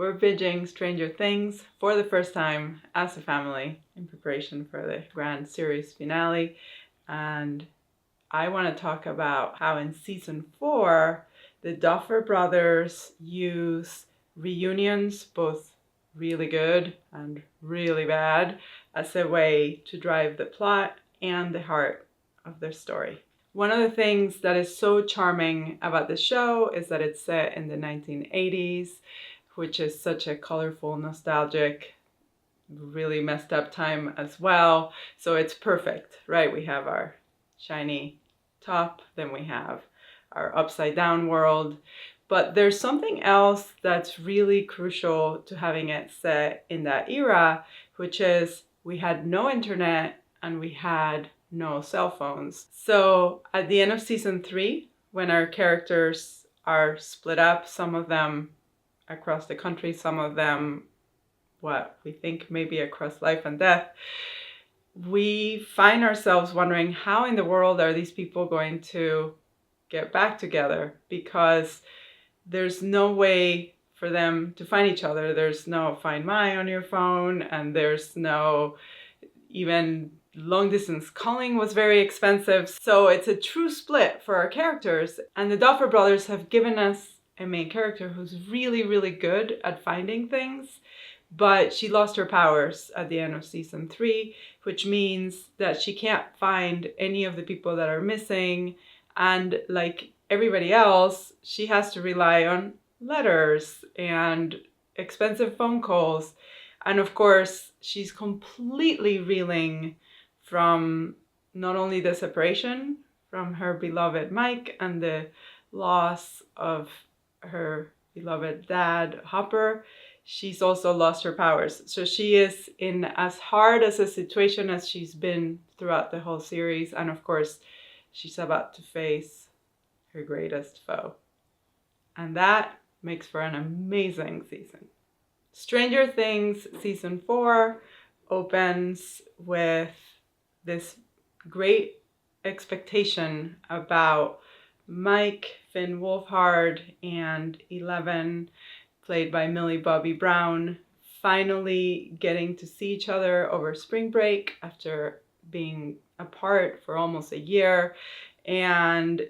we're binging Stranger Things for the first time as a family in preparation for the grand series finale. And I want to talk about how in season 4, the Duffer Brothers use reunions, both really good and really bad, as a way to drive the plot and the heart of their story. One of the things that is so charming about the show is that it's set in the 1980s, which is such a colorful, nostalgic, really messed up time as well. So it's perfect, right? We have our shiny top, then we have our upside down world. But there's something else that's really crucial to having it set in that era, which is we had no internet and we had no cell phones. So at the end of season 3, when our characters are split up, some of them across the country, some of them, what we think maybe across life and death, we find ourselves wondering how in the world are these people going to get back together, because there's no way for them to find each other. There's no Find My on your phone, and there's no even long distance calling was very expensive. So it's a true split for our characters. And the Duffer Brothers have given us a main character who's really, really good at finding things, but she lost her powers at the end of season 3, which means that she can't find any of the people that are missing. And like everybody else, she has to rely on letters and expensive phone calls. And of course, she's completely reeling from not only the separation from her beloved Mike and the loss of her beloved dad, Harbour, she's also lost her powers. So she is in as hard as a situation as she's been throughout the whole series. And of course, she's about to face her greatest foe. And that makes for an amazing season. Stranger Things season 4 opens with this great expectation about Mike, Finn Wolfhard, and 11, played by Millie Bobby Brown, finally getting to see each other over spring break after being apart for almost a year. And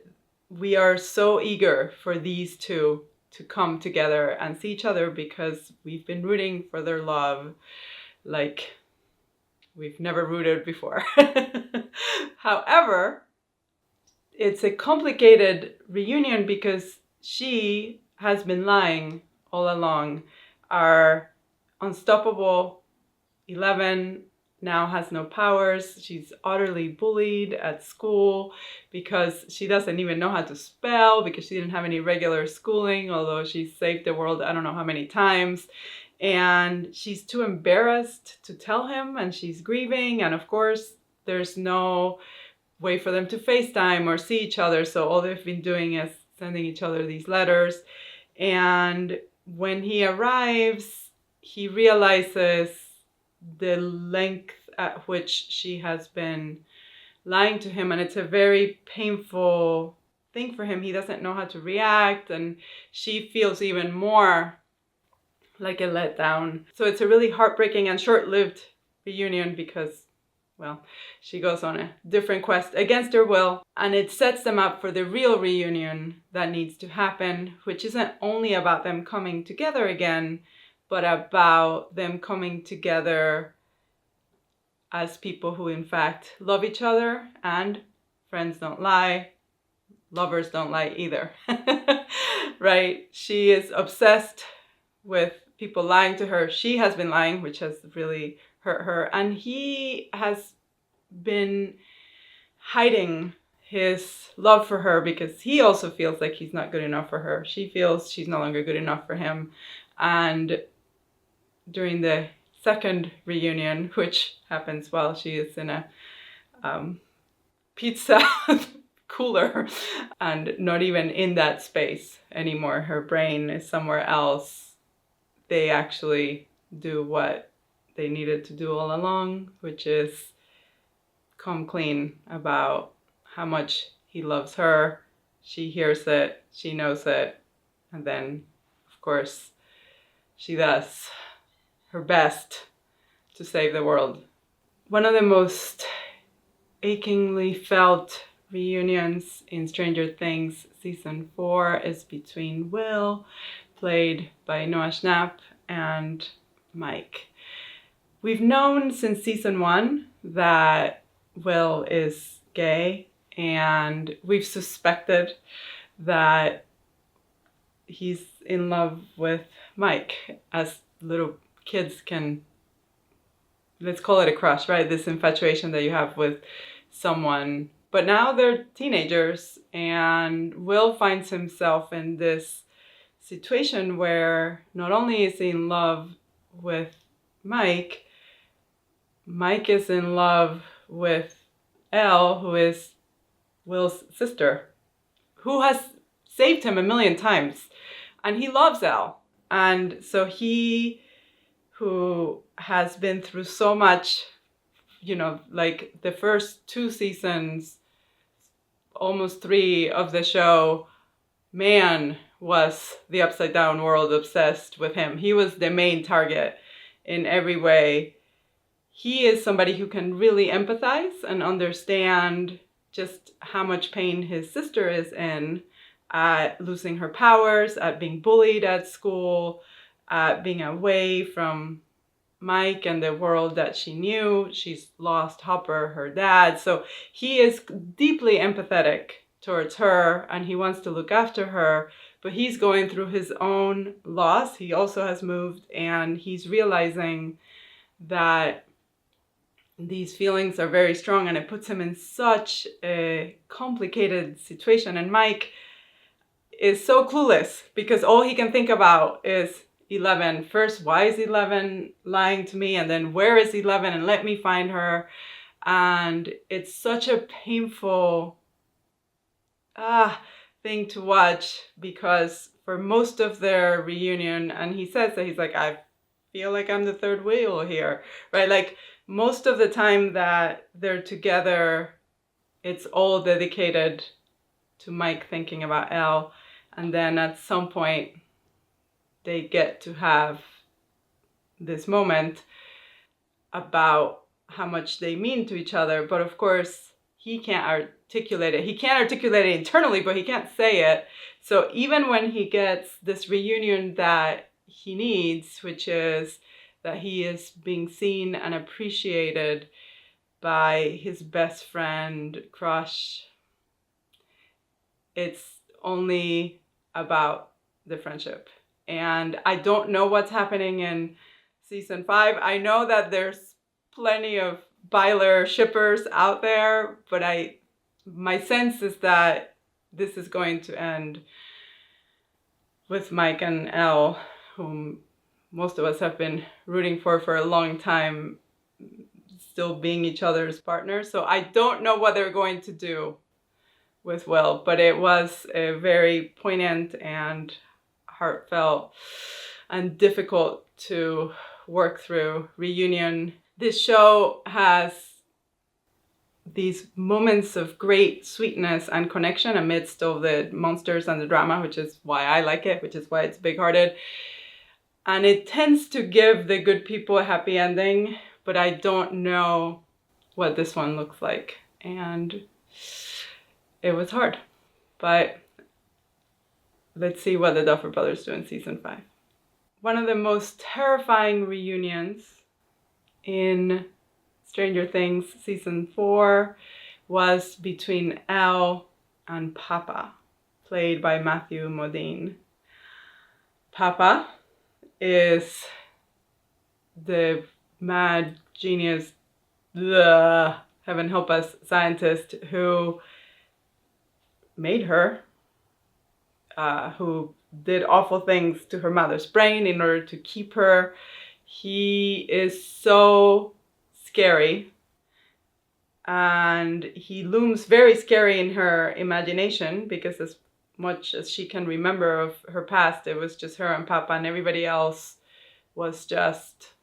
we are so eager for these two to come together and see each other, because we've been rooting for their love like we've never rooted before. However, it's a complicated reunion because she has been lying all along. Our unstoppable 11 now has no powers. She's utterly bullied at school because she doesn't even know how to spell, because she didn't have any regular schooling, although she saved the world I don't know how many times. And she's too embarrassed to tell him, and she's grieving. And of course, there's no way for them to FaceTime or see each other. So all they've been doing is sending each other these letters. And when he arrives, he realizes the length at which she has been lying to him. And it's a very painful thing for him. He doesn't know how to react. And she feels even more like a letdown. So it's a really heartbreaking and short-lived reunion because, well, she goes on a different quest against her will. And it sets them up for the real reunion that needs to happen, which isn't only about them coming together again, but about them coming together as people who in fact love each other. And friends don't lie, lovers don't lie either. Right? She is obsessed with people lying to her. She has been lying, which has really hurt her. And he has been hiding his love for her because he also feels like he's not good enough for her. She feels she's no longer good enough for him. And during the second reunion, which happens while she is in a pizza cooler and not even in that space anymore, her brain is somewhere else, they actually do what they needed to do all along, which is come clean about how much he loves her. She hears it, she knows it, and then, of course, she does her best to save the world. One of the most achingly felt reunions in Stranger Things season 4 is between Will, played by Noah Schnapp, and Mike. We've known since season 1 that Will is gay, and we've suspected that he's in love with Mike, as little kids can, let's call it a crush, right? This infatuation that you have with someone. But now they're teenagers, and Will finds himself in this situation where not only is he in love with Mike, Mike is in love with Elle, who is Will's sister, who has saved him a million times. And he loves Elle. And so he, who has been through so much, you know, like the first 2 seasons, almost 3 of the show, man, was the upside down world obsessed with him. He was the main target in every way. He is somebody who can really empathize and understand just how much pain his sister is in, at losing her powers, at being bullied at school, at being away from Mike and the world that she knew. She's lost Hopper, her dad. So he is deeply empathetic towards her, and he wants to look after her, but he's going through his own loss. He also has moved, and he's realizing that these feelings are very strong, and it puts him in such a complicated situation. And Mike is so clueless because all he can think about is 11. First, why is 11 lying to me? And then, where is 11? And let me find her. And it's such a painful thing to watch, because for most of their reunion, and he says that he's like, I feel like I'm the third wheel here, right? Like most of the time that they're together, it's all dedicated to Mike thinking about Elle. And then at some point, they get to have this moment about how much they mean to each other. But of course, he can't articulate it. He can't articulate it internally, but he can't say it. So even when he gets this reunion that he needs, which is that he is being seen and appreciated by his best friend crush, it's only about the friendship. And I don't know what's happening in season 5. I know that there's plenty of Byler shippers out there, but my sense is that this is going to end with Mike and Elle, whom most of us have been rooting for a long time, still being each other's partners. So I don't know what they're going to do with Will, but it was a very poignant and heartfelt and difficult to work through reunion. This show has these moments of great sweetness and connection amidst all the monsters and the drama, which is why I like it, which is why it's big-hearted. And it tends to give the good people a happy ending, but I don't know what this one looks like. And it was hard, but let's see what the Duffer Brothers do in season 5. One of the most terrifying reunions in Stranger Things season 4 was between Elle and Papa, played by Matthew Modine. Papa is the mad genius, heaven help us, scientist who made her, who did awful things to her mother's brain in order to keep her. He is so scary, and he looms very scary in her imagination, because as much as she can remember of her past, it was just her and Papa, and everybody else was just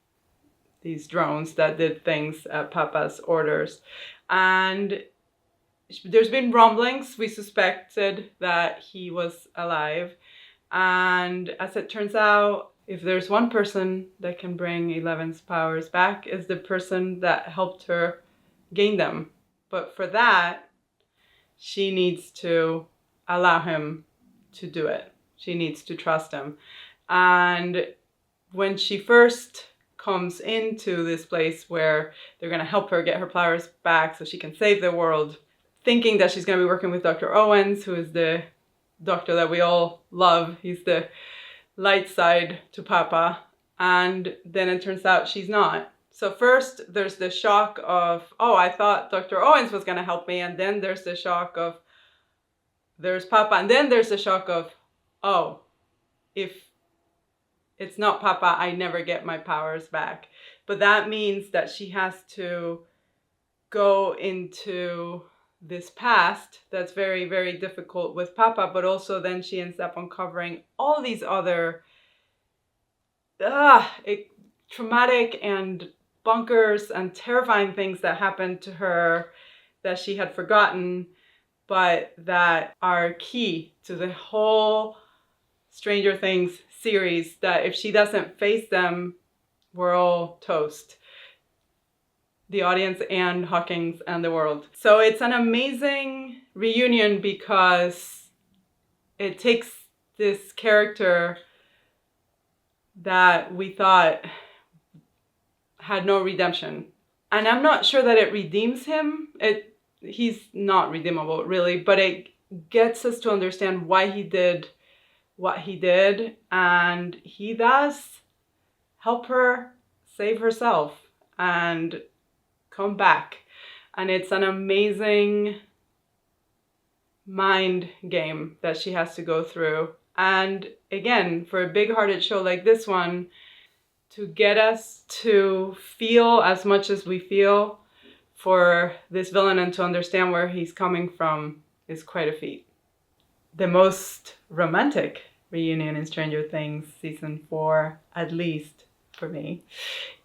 these drones that did things at Papa's orders. And there's been rumblings. We suspected that he was alive, and as it turns out, if there's one person that can bring Eleven's powers back, is the person that helped her gain them. But for that, she needs to allow him to do it. She needs to trust him. And when she first comes into this place where they're going to help her get her powers back so she can save the world, thinking that she's going to be working with Dr. Owens, who is the doctor that we all love. He's the light side to Papa. And then it turns out she's not. So first there's the shock of, oh, I thought Dr. Owens was going to help me. And then there's the shock of, there's Papa. And then there's the shock of, oh, if it's not Papa, I never get my powers back. But that means that she has to go into this past that's very, very difficult with Papa, but also then she ends up uncovering all these other traumatic and bonkers and terrifying things that happened to her that she had forgotten, but that are key to the whole Stranger Things series, that if she doesn't face them, we're all toast. The audience and Hawkins and the world. So it's an amazing reunion because it takes this character that we thought had no redemption. And I'm not sure that it redeems him. He's not redeemable, really, but it gets us to understand why he did what he did. And he does help her save herself and come back. And it's an amazing mind game that she has to go through. And again, for a big-hearted show like this one, to get us to feel as much as we feel for this villain and to understand where he's coming from is quite a feat. The most romantic reunion in Stranger Things season 4, at least for me,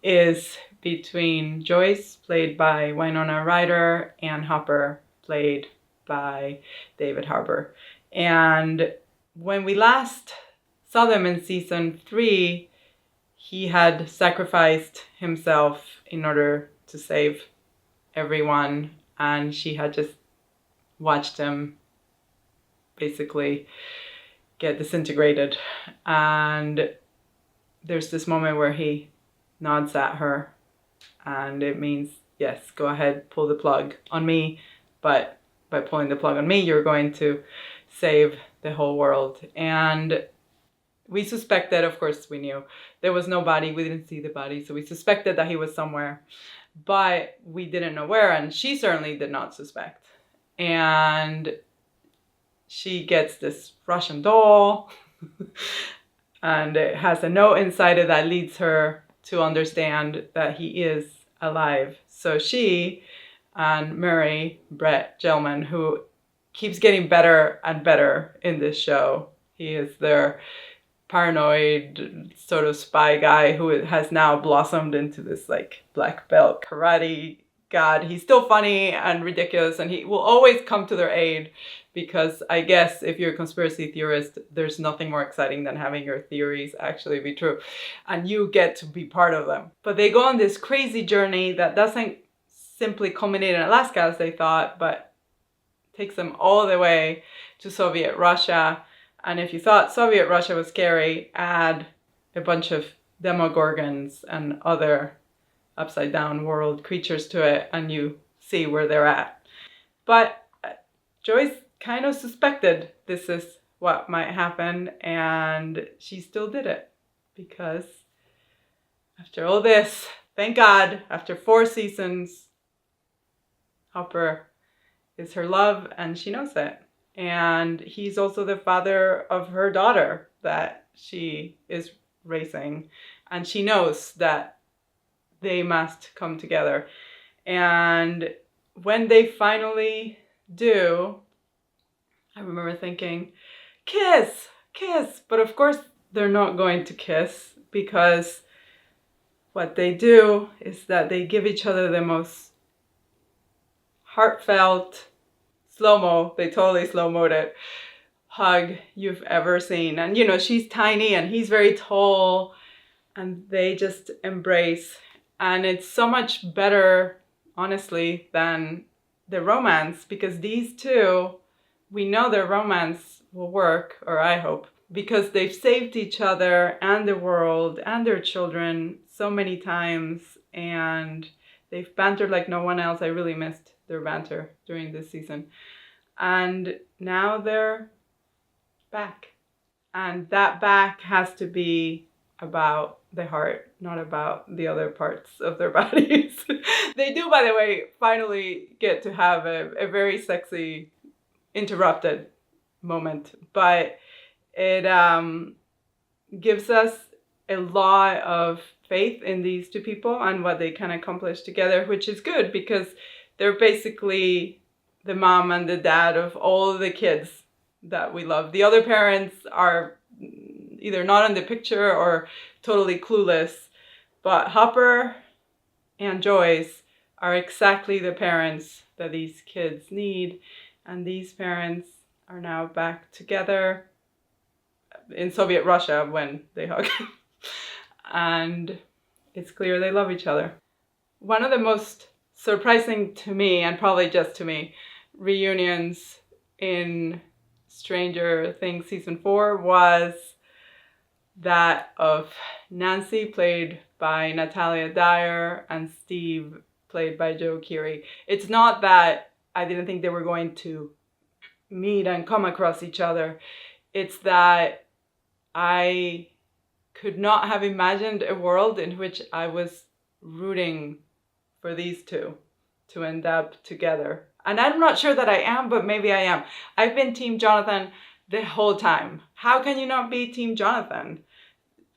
is between Joyce, played by Winona Ryder, and Harbour, played by David Harbour. And when we last saw them in season 3, he had sacrificed himself in order to save everyone, and she had just watched him basically get disintegrated. And there's this moment where he nods at her, and it means, yes, go ahead, pull the plug on me, but by pulling the plug on me, you're going to save the whole world. And we suspected, of course we knew, there was no body, we didn't see the body, so we suspected that he was somewhere, but we didn't know where, and she certainly did not suspect. And she gets this Russian doll, and it has a note inside it that leads her to understand that he is alive. So she and Murray Brett Gelman, who keeps getting better and better in this show, he is their paranoid sort of spy guy who has now blossomed into this like black belt karate god. He's still funny and ridiculous, and he will always come to their aid, because I guess if you're a conspiracy theorist, there's nothing more exciting than having your theories actually be true, and you get to be part of them. But they go on this crazy journey that doesn't simply culminate in Alaska as they thought, but takes them all the way to Soviet Russia. And if you thought Soviet Russia was scary, add a bunch of demogorgons and other upside down world creatures to it, and you see where they're at. But Joyce kind of suspected this is what might happen, and she still did it, because after all this, thank God, after 4 seasons, Hopper is her love, and she knows it. And he's also the father of her daughter that she is raising, and she knows that they must come together. And when they finally do, I remember thinking, kiss, kiss. But of course they're not going to kiss, because what they do is that they give each other the most heartfelt slow-mo, they totally slow-moed it, hug you've ever seen. And, you know, she's tiny and he's very tall, and they just embrace. And it's so much better, honestly, than the romance, because these two, we know their romance will work, or I hope, because they've saved each other and the world and their children so many times, and they've bantered like no one else. I really missed their banter during this season. And now they're back. And that back has to be about the heart, not about the other parts of their bodies. They do, by the way, finally get to have a very sexy interrupted moment, but it gives us a lot of faith in these two people and what they can accomplish together, which is good because they're basically the mom and the dad of all the kids that we love. The other parents are either not in the picture or totally clueless, but Hopper and Joyce are exactly the parents that these kids need, and these parents are now back together in Soviet Russia when they hug. And it's clear they love each other. One of the most surprising to me, and probably just to me, reunions in Stranger Things season 4 was that of Nancy, played by Natalia Dyer, and Steve, played by Joe Keery. It's not that I didn't think they were going to meet and come across each other. It's that I could not have imagined a world in which I was rooting for these two to end up together. And I'm not sure that I am, but maybe I am. I've been Team Jonathan the whole time. How can you not be Team Jonathan?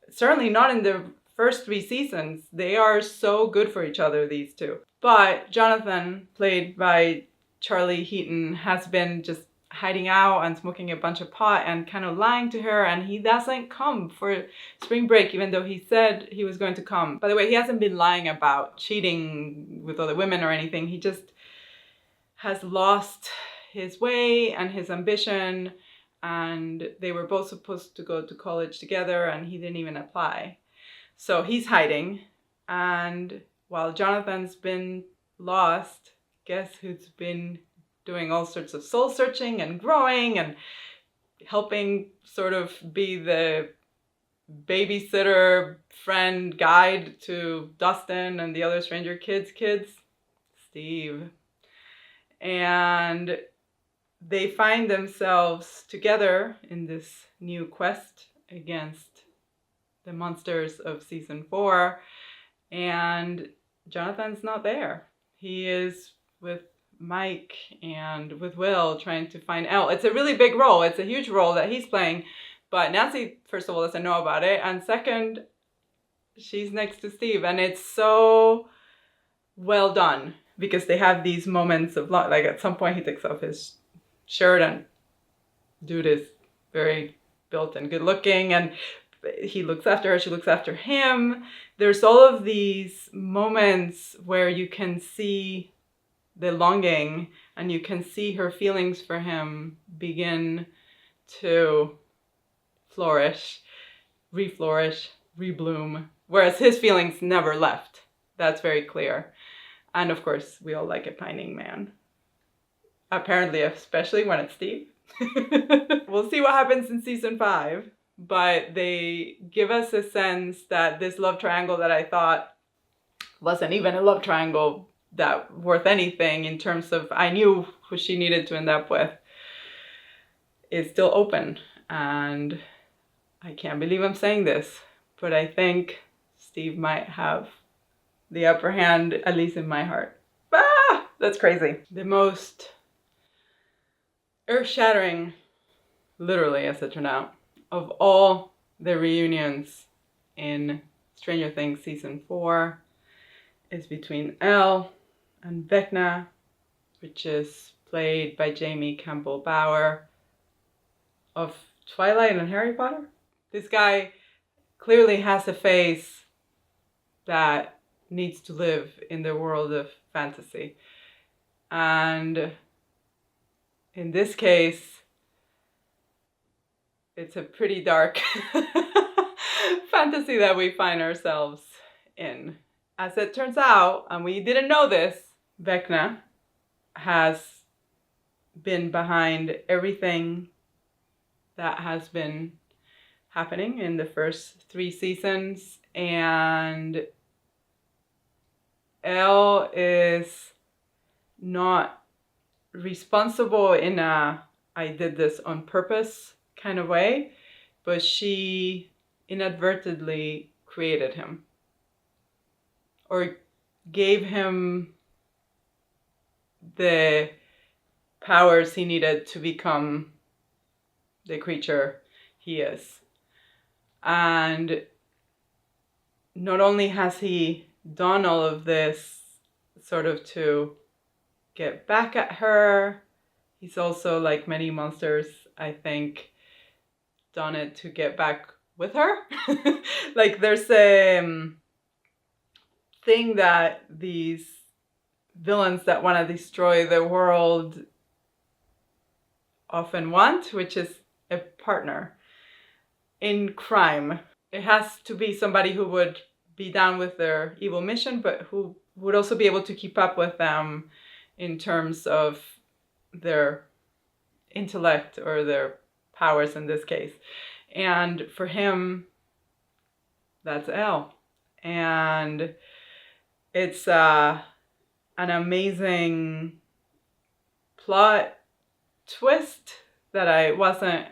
Certainly not in the first 3 seasons. They are so good for each other, these two. But Jonathan, played by Charlie Heaton, has been just hiding out and smoking a bunch of pot and kind of lying to her, and he doesn't come for spring break, even though he said he was going to come. By the way, he hasn't been lying about cheating with other women or anything. He just has lost his way and his ambition, and they were both supposed to go to college together and he didn't even apply. So he's hiding, and while Jonathan's been lost, guess who's been doing all sorts of soul searching and growing and helping sort of be the babysitter, friend, guide to Dustin and the other stranger kids? Steve. And they find themselves together in this new quest against the monsters of season 4, and Jonathan's not there. He is with Mike and with Will trying to find Elle. It's a really big role. It's a huge role that he's playing, but Nancy, first of all, doesn't know about it, and second, she's next to Steve, and it's so well done because they have these moments of like at some point he takes off his shirt and dude is very built and good looking, and he looks after her, she looks after him. There's all of these moments where you can see the longing and you can see her feelings for him begin to flourish, reflourish, rebloom, whereas his feelings never left. That's very clear. And of course, we all like a pining man. Apparently, especially when it's Steve. We'll see what happens in season 5, but they give us a sense that this love triangle that I thought wasn't even a love triangle that worth anything in terms of I knew who she needed to end up with, is still open. And I can't believe I'm saying this, but I think Steve might have the upper hand, at least in my heart. Ah, that's crazy. The most earth-shattering, literally as it turned out, of all the reunions in Stranger Things season 4 is between Elle and Vecna, which is played by Campbell Bower of Twilight and Harry Potter. This guy clearly has a face that needs to live in the world of fantasy. And in this case, it's a pretty dark fantasy that we find ourselves in. As it turns out, and we didn't know this, Vecna has been behind everything that has been happening in the first 3 seasons, and Elle is not responsible in a I did this on purpose kind of way, but she inadvertently created him or gave him the powers he needed to become the creature he is. And not only has he done all of this sort of to get back at her, he's also, like many monsters, I think, done it to get back with her. Like there's a thing that these villains that want to destroy the world often want, which is a partner in crime. It has to be somebody who would be down with their evil mission, but who would also be able to keep up with them in terms of their intellect or their powers in this case. And for him, that's Elle. And it's an amazing plot twist that I wasn't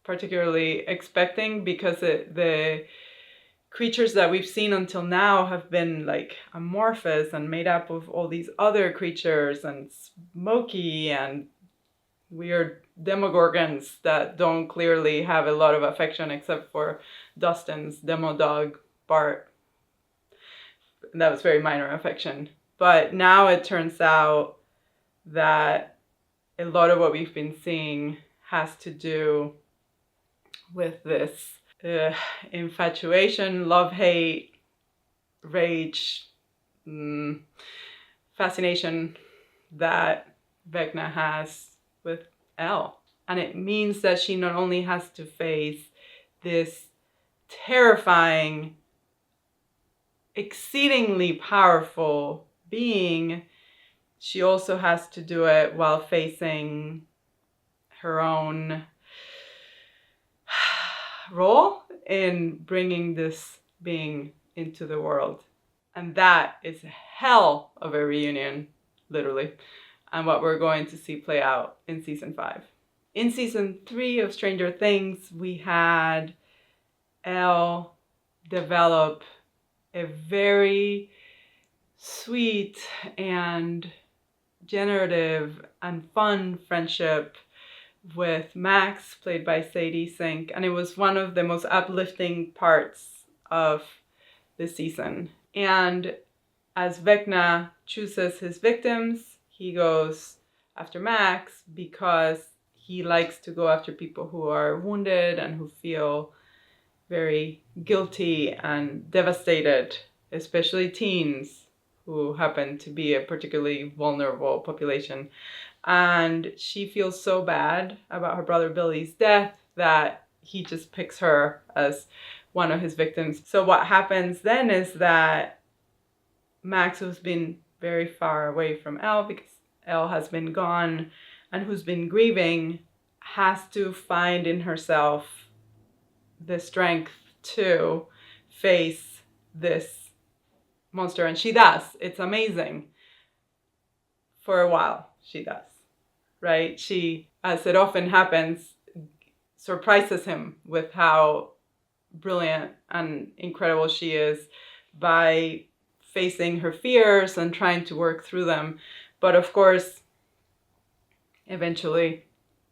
particularly expecting, because the creatures that we've seen until now have been like amorphous and made up of all these other creatures and smoky and weird demogorgons that don't clearly have a lot of affection except for Dustin's demo dog, Bart. That was very minor affection. But now it turns out that a lot of what we've been seeing has to do with this infatuation, love-hate, rage, fascination that Vecna has with Elle. And it means that she not only has to face this terrifying, exceedingly powerful being, she also has to do it while facing her own role in bringing this being into the world. And that is a hell of a reunion, literally, and what we're going to see play out in season 5. In season 3 of Stranger Things, we had Elle develop a very sweet and generative and fun friendship with Max, played by Sadie Sink, and it was one of the most uplifting parts of the season. And as Vecna chooses his victims, he goes after Max because he likes to go after people who are wounded and who feel very guilty and devastated, especially teens who happen to be a particularly vulnerable population. And she feels so bad about her brother Billy's death that he just picks her as one of his victims. So what happens then is that Max, who's been very far away from Elle because Elle has been gone and who's been grieving, has to find in herself the strength to face this monster. And she does. It's amazing. For a while, she does. Right? She, as it often happens, surprises him with how brilliant and incredible she is by facing her fears and trying to work through them. But of course, eventually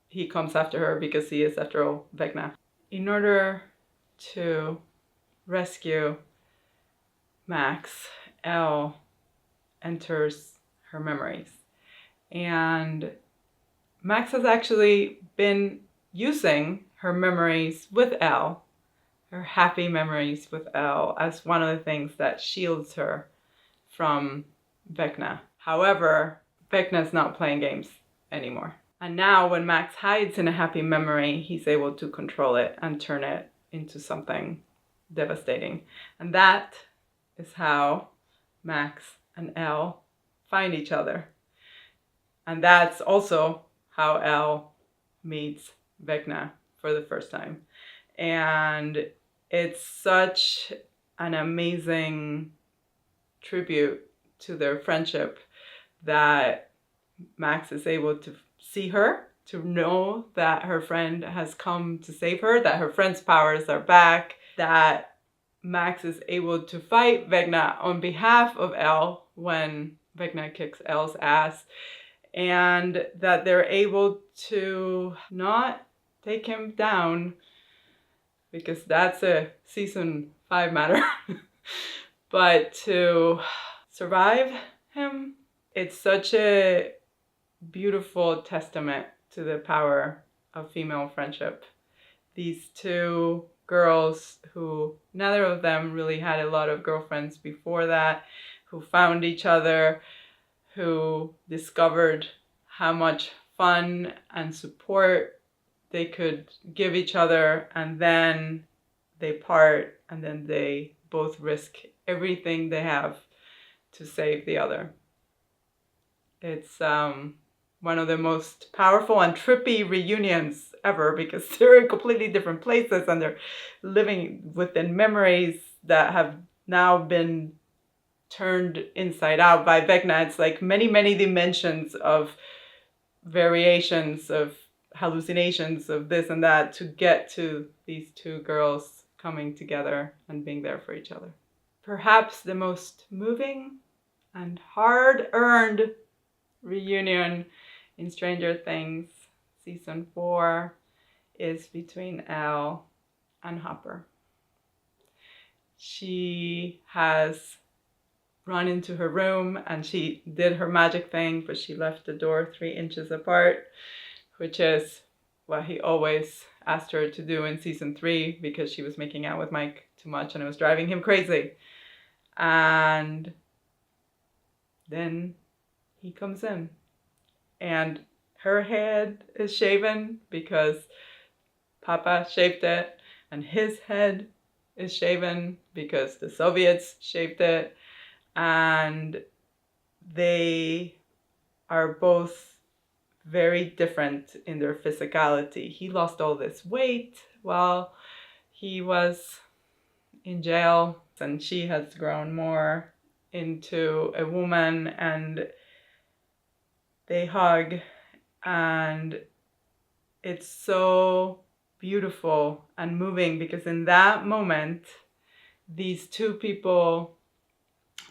he comes after her because he is, after all, Vecna. In order to rescue Max, Elle enters her memories. And Max has actually been using her memories with Elle, her happy memories with Elle, as one of the things that shields her from Vecna. However, Vecna's not playing games anymore. And now when Max hides in a happy memory, he's able to control it and turn it into something devastating. And that is how Max and Elle find each other. And that's also how Elle meets Vecna for the first time. And it's such an amazing tribute to their friendship that Max is able to see her, to know that her friend has come to save her, that her friend's powers are back, that Max is able to fight Vecna on behalf of Elle when Vecna kicks Elle's ass, and that they're able to not take him down, because that's a season 5 matter, but to survive him. It's such a beautiful testament to the power of female friendship. These two girls who, neither of them really had a lot of girlfriends before that, who found each other, who discovered how much fun and support they could give each other, and then they part, and then they both risk everything they have to save the other. It's one of the most powerful and trippy reunions ever, because they're in completely different places and they're living within memories that have now been turned inside out by Vecna. It's like many, many dimensions of variations, of hallucinations, of this and that, to get to these two girls coming together and being there for each other. Perhaps the most moving and hard-earned reunion in Stranger Things season 4 is between Elle and Harbour. She has run into her room and she did her magic thing, but she left the door 3 inches apart, which is what he always asked her to do in season 3, because she was making out with Mike too much and it was driving him crazy. And then he comes in and her head is shaven because Papa shaved it, and his head is shaven because the Soviets shaved it, and they are both very different in their physicality. He lost all this weight while he was in jail, and she has grown more into a woman, and they hug, and it's so beautiful and moving, because in that moment, these two people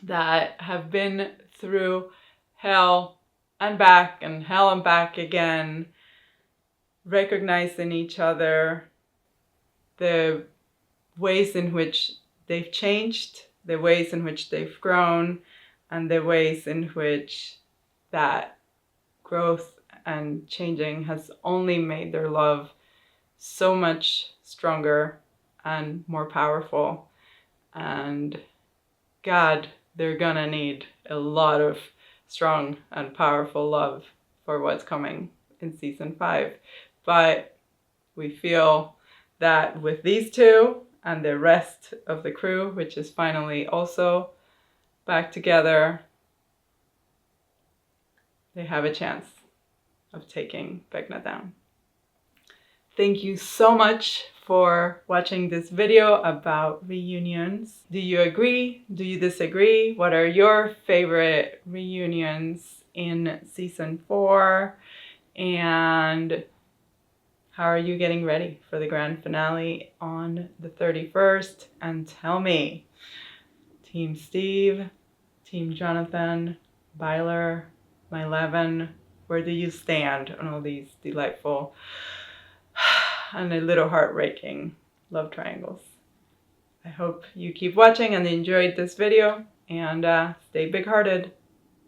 that have been through hell and back and hell and back again, recognize in each other the ways in which they've changed, the ways in which they've grown, and the ways in which that growth and changing has only made their love so much stronger and more powerful. And God, they're gonna need a lot of strong and powerful love for what's coming in season 5. But we feel that with these two and the rest of the crew, which is finally also back together, they have a chance of taking Vecna down. Thank you so much for watching this video about reunions. Do you agree? Do you disagree? What are your favorite reunions in season 4? And how are you getting ready for the grand finale on the 31st? And tell me, Team Steve, Team Jonathan, Byler, Myleven, where do you stand on all these delightful and a little heart-breaking love triangles? I hope you keep watching and enjoyed this video, and stay big-hearted.